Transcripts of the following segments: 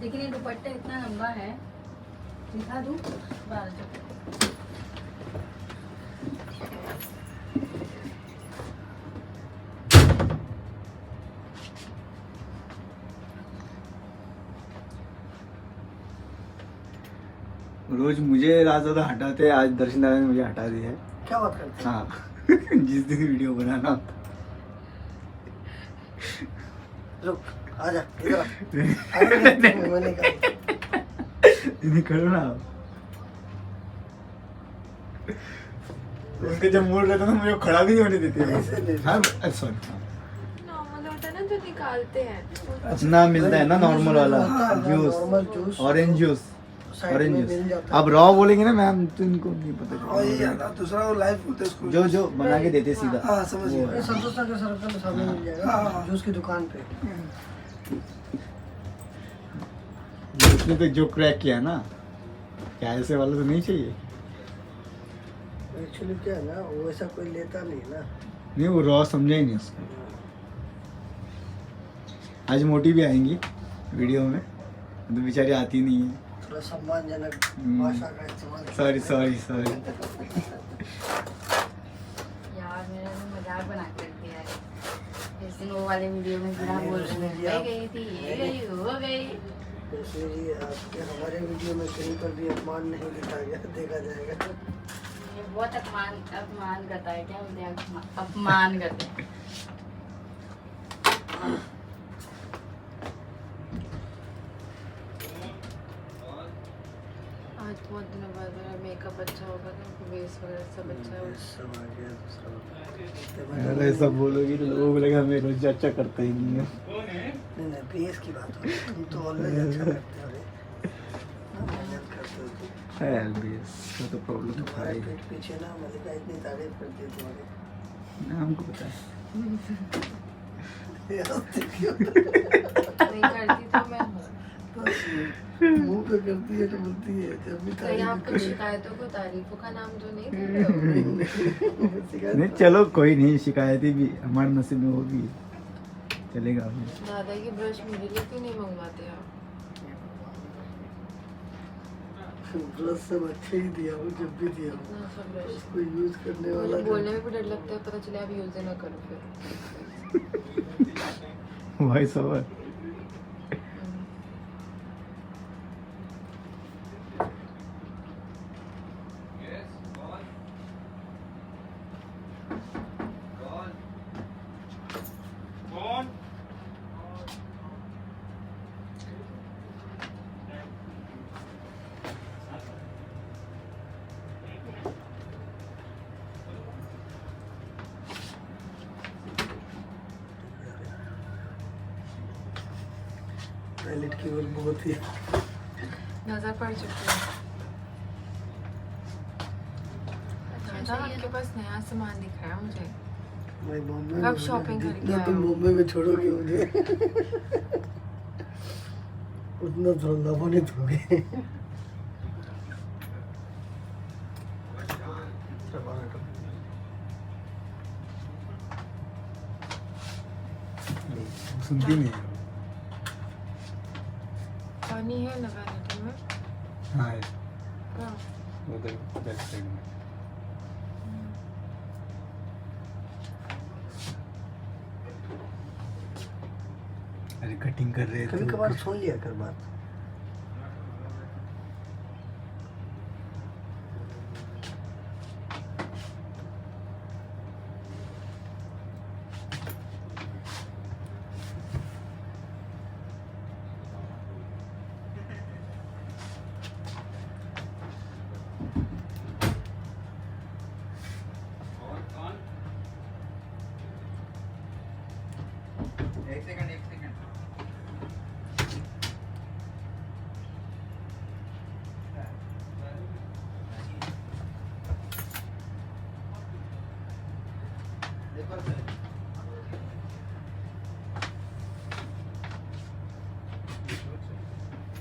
लेकिन ये दुपट्टा इतना लंबा है, दिखा दूँ बाल जो। रोज मुझे राजा हटाते, आज दर्शन दादा ने मुझे हटा दिया है। क्या बात करते हैं? हाँ जिस दिन वीडियो बनाना होता। रुक, आजा इधर आ। मैंने कहा इन्हें करो ना। उनके जब मूड रहता है ना, मुझे खड़ा भी नहीं होने देते। हाँ सॉरी, नॉर्मल होता है ना जो निकालते हैं। अपना मिलता है ना नॉर्मल वाला normal juice, juice orange juice, side orange में जूस। मिल जाता है। अब रॉ बोलेंगे ना मैम तो इनको नहीं पता और ये चलेगा। आता दूसरा वो लाइव बोलते हैं उसको, जो बना के देते सीधा। हाँ समझ वो गया। ये संतोष नगर सर्कल के सामने मिल जाएगा, हाँ। जूस की दुकान पे। उसने तो जो क्रैक किया ना, क्या ऐसे वाला तो नहीं चाहिए। एक्चुअली क्या है ना, वो ऐसा कोई लेता नहीं ना। नहीं वो रॉ समझा ही नहीं उसको। आज मोटी भी आएंगी वीडियो में, तो बेचारी आती नहीं है। थोड़ा सम्मानजनक भाषा का इस्तेमाल। Sorry sorry. यार मेरा तो मजाक बना के रख दिया है। जिस दिन वो वाले वीडियो में बिना बोल रहे मैं गई थी, ये गई, वो गई। इसलिए जी आपके हमारे वीडियो में कहीं पर भी अपमान नहीं देखा जाएगा। ये बहुत अपमान करता है, क्या बोलते हैं, अपमान करते हैं। आज बहुत दिनों बाद मेरा मेकअप अच्छा होगा तो बेस वगैरह सब अच्छा होगा। सब आ गया दूसरा। अगर ऐसा बोलोगी तो लोगों को लगेगा मैं रोज अच्छा करता ही नहीं है। नहीं बेस की बात हो रही है। तुम तो ऑलवेज अच्छा करते हो रे। मेहनत करते हो तुम। है बेस वो तो प्रॉब्लम था तुम्हारे ही। पीठ पीछे ना मलिका इतनी तारीफ करती है तुम्हारी। ना हमको पता है। नहीं करती तो मैं हूँ। मुंह पे करती है तो बोलती है जब भी कहीं आप कुछ शिकायतों को तारीफों का नाम तो नहीं दे रहे हो। नहीं चलो कोई नहीं, शिकायतें भी हमारे नसीब में होगी, चलेगा अभी। दादा की ब्रश मेरे लिए क्यों नहीं मंगवाते आप? ब्रश सब अच्छे ही दिया हो, जब भी दिया हो इतना सा ब्रश उसको यूज करने वाला मुझे बोलने में भी डर लगता है, पता चले आप यूज ना करो फिर। Voice over. टॉयलेट की ओर बहुत ही नजर पड़ चुकी है। अच्छा आपके पास नया सामान दिख रहा है मुझे। मैं बॉम्बे कब में shopping करके जितना आए तुम हो? बॉम्बे में छोड़ोगे मुझे उतना तो लाभान्वित होगे। सुनती नहीं है। पानी है ना वैनिटी में? हाँ है, कहाँ? उधर बैक साइड में। अरे कटिंग कर रहे कभी थे कभार सुन लिया कर बात। एक सेकंड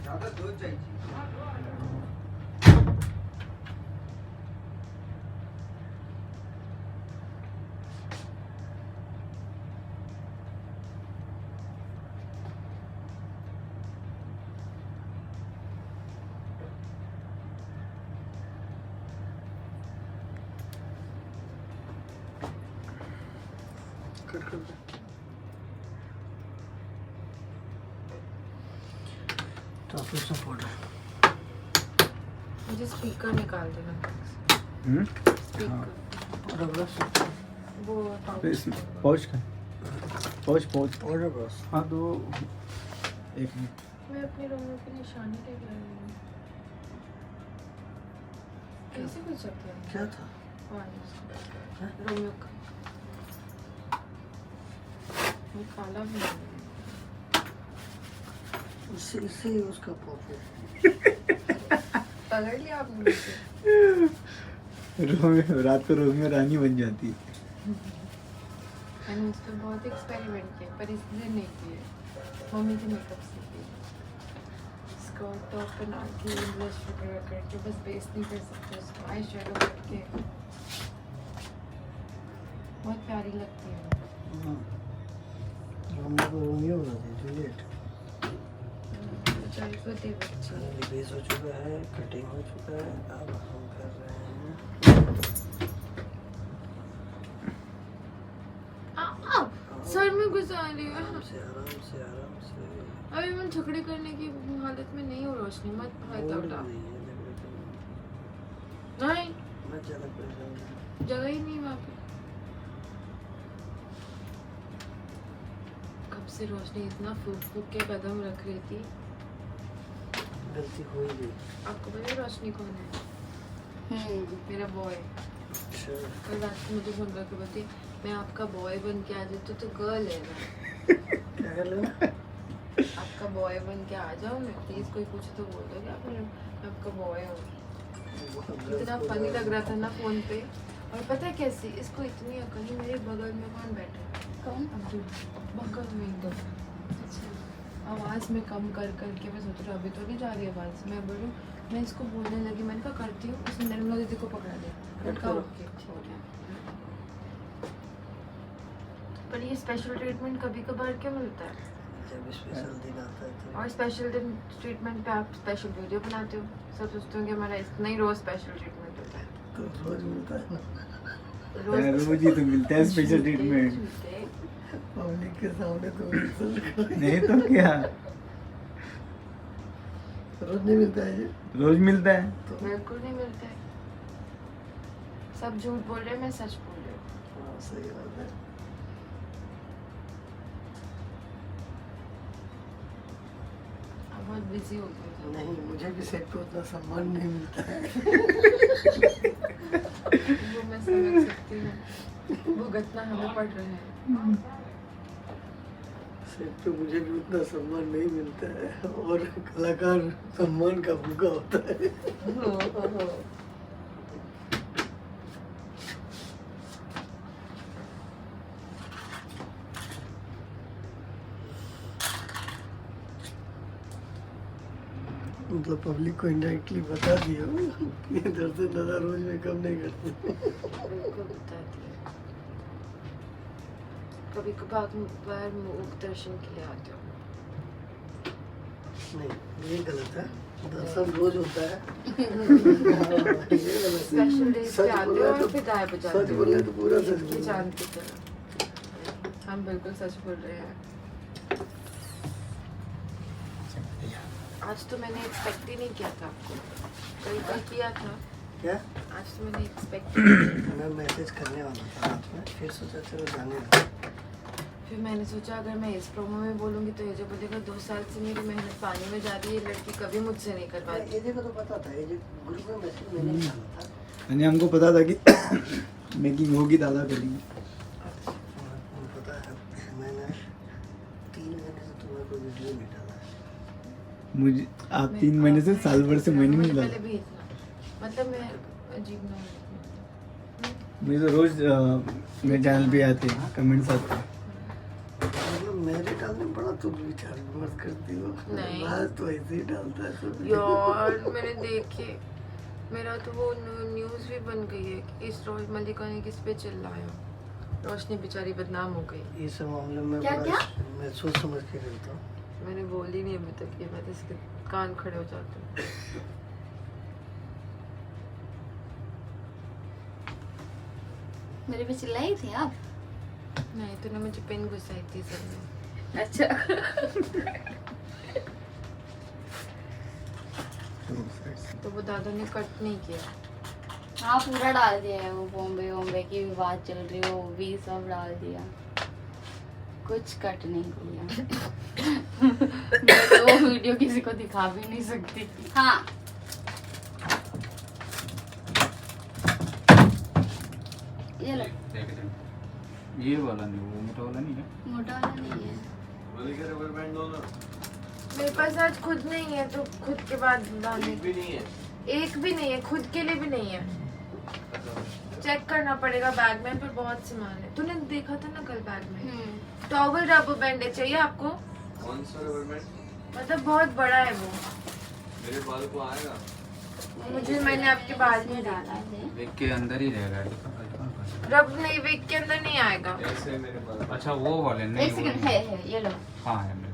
ज़्यादा दूध चाहिए। कट कर दे। Translucent powder. मुझे स्पीकर निकाल देना। हाँ स्पीकर पाउडर ब्रश। वो तो इस पहुँच का पहुँच पाउडर ब्रश। हाँ तो एक मिनट मैं अपनी रोमियो की निशानी ले रही हूँ। कैसे कर सकते हैं? क्या था? रोमियो का वो काला भी है। इससे ही उसका पॉपुलर। पकड़ लिया आपने मुझे। रोमियो रात को रोमियो रानी बन जाती है। मैंने उस पर बहुत एक्सपेरिमेंट किए पर इसलिए नहीं किए। मम्मी के मेकअप से किए। स्कर्ट टॉप बना के ब्लश वगैरह करके बस बेस नहीं कर सकते उसको आई शेडो करके बहुत प्यारी लगती है। हम लोग रोमियो बना दिए जूलियट। बेचारी को दे बच्ची। बेस हो चुका है, कटिंग हो चुका है, अब हम कर रहे हैं सर में घुसा रही है। आराम से आराम से आराम से। अभी मैं झगड़े करने की हालत में नहीं हूँ रोशनी मत फायदा मूड उठा। नहीं है झगड़े करने नहीं का। मैं ज़्यादा परेशान हूँ। जगह ही नहीं वहाँ पे। कब से रोशनी इतना फूक फूक के कदम रख रही थी। गलती हो ही गई। आपको पता है रोशनी कौन है? मेरा बॉय। अच्छा कल रात को मुझे फोन करके बोलती मैं आपका बॉय बन के आ जाती तो गर्ल है ना। क्या कर लेना? आपका बॉय बन के आ जाओ मैं प्लीज कोई पूछे तो बोल दो क्या मैं आपका बॉय हूँ। इतना फनी लग रहा था ना फोन पे। और पता है कैसी इसको इतनी अकल ही मेरे बगल में कौन बैठा है? कौन? अब्दुल बगल में एकदम। अच्छा आवाज़ में कम कर करके मैं सोच रहा अभी तो नहीं जा रही आवाज़। मैं बोलूँ मैं इसको बोलने लगी मैंने कहा करती हूँ उसने निर्मला दीदी को पकड़ा दिया। कट करो। ओके हो गया। पर ये स्पेशल ट्रीटमेंट कभी कभार क्यों मिलता है? जब स्पेशल दिन आता है तो और स्पेशल ट्रीटमेंट पे आप स्पेशल वीडियो बनाते हो। सब सोचते हो कि हमारा इतना ही रोज स्पेशल ट्रीटमेंट होता है। तो रोज मिलता है ना। रोज ही तो मिलता है स्पेशल ट्रीटमेंट। पब्लिक के सामने तो इंसल्ट नहीं तो क्या रोज नहीं मिलता है ये। रोज मिलता है। तो बिल्कुल नहीं मिलता है। सब झूठ बोल रहे हैं मैं सच बोल रही हूँ। हाँ सही बात है। आप बहुत बिजी हो गए हो। नहीं मुझे भी सेट पे उतना सम्मान नहीं मिलता है। वो मैं समझ सकती हूँ। भुगतना हमें पड़ रहा है। सेट पे मुझे भी उतना सम्मान नहीं मिलता है और कलाकार सम्मान का भूखा होता है। मतलब पब्लिक को इनडायरेक्टली बता दिया कि दर्शन दादा रोज मेकअप नहीं करते। बिल्कुल बताती है। कभी कभार मुख दर्शन के लिए आते हो। नहीं ये गलत है। दर्शन रोज होता है। ये गलत है। स्पेशल डेज पे आते हो और फिर गायब हो जाते सच हो। बोले तो पूरा सच ये बोले। चांद की तरह। हम बिल्कुल सच बोल रहे हैं। आज तो मैंने एक्सपेक्ट ही नहीं किया था आपको। कल किया था। क्या? आज तो मैंने एक्सपेक्ट ही नहीं किया था। मैं मैसेज करने वाला था रात में फिर सोचा चलो जाने दो। फिर मैंने सोचा अगर मैं इस प्रोमो में बोलूँगी तो ये जो बोलेगा 2 साल से मेरी मेहनत पानी में जा रही है लड़की कभी मुझसे नहीं कर पाती। एजे को तो पता था। एजे ग्रुप में मैसेज मैंने ही डाला था। यानी हमको पता था कि मेकिंग होगी दादा करेंगे। तुम्हें पता है मैंने 3 महीने से तुम्हें कोई वीडियो नहीं डाला है। मुझे आप 3 महीने से साल भर से महीने नहीं पहले डाला। भी इतना मतलब मैं अजीब ना मुझे तो रोज मेरे चैनल पे आते हैं कमेंट्स आते हैं। मतलब मेरे डालने में बड़ा तुम विचार विमर्श करती हो। नहीं। बात तो ऐसे ही डालता है सब। यार मैंने देखे मेरा तो वो न्यूज़ भी बन गई है कि इस रोज मल्लिका ने किस पे चिल्लाया। रोशनी बेचारी बदनाम हो गई। इस मामले में क्या- बड़ा क्या? मैं सोच समझ के करता हूँ। मैंने बोली नहीं अभी तक ये बात इसके कान खड़े हो जाते हैं। मेरे पे चिल्लाई थी आप? नहीं, तूने मुझे पिन घुसाई थी सर में। अच्छा तो वो दादा ने कट नहीं किया। हाँ पूरा डाल दिया है, वो बॉम्बे वॉम्बे की भी बात चल रही है, वो भी सब डाल दिया, कुछ कट नहीं किया। मैं तो वो वीडियो किसी को दिखा भी नहीं सकती। हाँ ये लो, ये वाला नहीं, वो मोटा वाला नहीं है। मोटा वाला नहीं है। मेरे पास आज खुद नहीं है, तो खुद के बाद डालने भी नहीं है। एक भी नहीं है, खुद के लिए भी नहीं है। चेक करना पड़ेगा बैग में, पर बहुत सामान है। तूने देखा था ना कल बैग में। टॉवल रबर बैंड चाहिए आपको? कौन सा रबर बैंड? मतलब बहुत बड़ा है वो। मेरे बाल को आएगा? मुझे, मैंने आपके बाल में डाला है। वेग के अंदर ही रहेगा। रब नहीं, वेग के अंदर नहीं आएगा। ऐसे मेरे बाल। अच्छा वो वाले नहीं, एक सेकंड, है ये लो। हाँ है मेरे।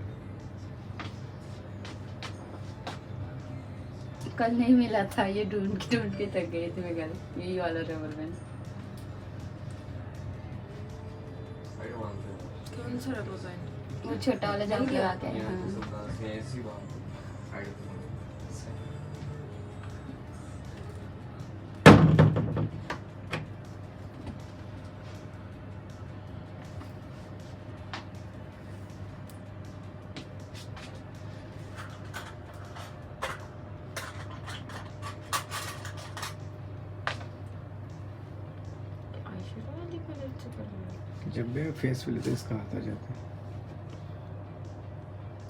कल नहीं मिला था, ये ढूंढ के थक गई थी मैं कल, यही वाला रबर बैंड। कौन सा रबर बैंड? वो छोटा वाला जब लगा के। यहाँ हाँ। तो सब दांत में ऐसी बात साइड पे। आईशैडो वाली कलर से कर रही है। जब भी फेस फिल तो इसका आता जाता है।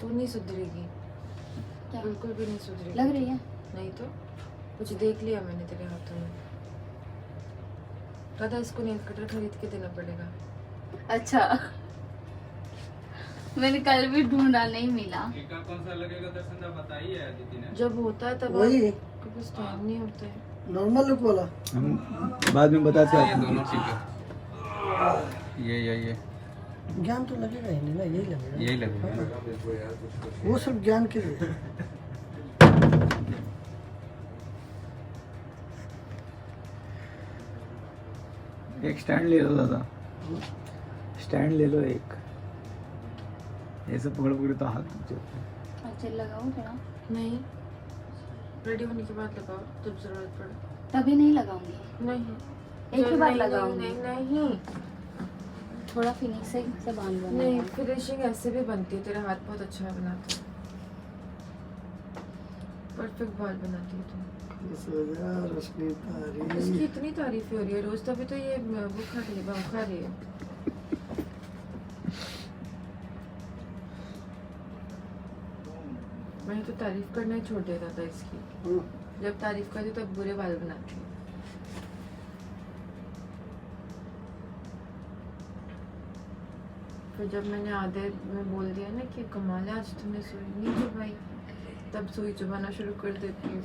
तू नहीं सुधरेगी, क्या बिल्कुल भी नहीं सुधरेगी। लग रही है? नहीं तो कुछ देख लिया मैंने तेरे हाथों में। दादा इसको नेल कटर खरीद के देना पड़ेगा। अच्छा मैंने कल भी ढूंढा, नहीं मिला। टीका कौन सा लगेगा दर्शन बताइए अदिति ने। जब होता है तब वही आपके पास टाइम नहीं होता है। नॉर्मल लुक वाला। हम बाद में बताते हैं। ये दोनों ठीक है। ये ज्ञान तो लगेगा ही नहीं ना, यही लगेगा। यही लगेगा। मेरे को यार कुछ वो सब ज्ञान के लिए। एक स्टैंड ले लो दादा, स्टैंड ले लो एक। ऐसे पकड़ पकड़ तो हाथ दुख जाते हैं। अच्छा लगाओ थोड़ा। नहीं, रेडी होने के बाद लगाओ जब जरूरत पड़े। तभी नहीं लगाऊंगी, नहीं, एक ही बार नहीं, लगाऊंगी। नहीं नहीं थोड़ा फिनिशिंग से बांध लो। नहीं, फिनिशिंग ऐसे भी बनती है। तेरा हाथ बहुत अच्छा है, बनाता है, परफेक्ट बाल बनाती है तुम। रोशनी तारी। इसकी इतनी तारीफें हो रही है रोज, तभी तो ये वो खा रही है, बम खा रही है। मैं तो तारीफ करना ही छोड़ देता था इसकी। जब तारीफ करती तब बुरे बाल बनाती है। फिर जब मैंने आधे में बोल दिया ना कि कमाल है आज तुमने सुई नहीं चुभाई, तब सुई चुभाना शुरू कर देती हूँ।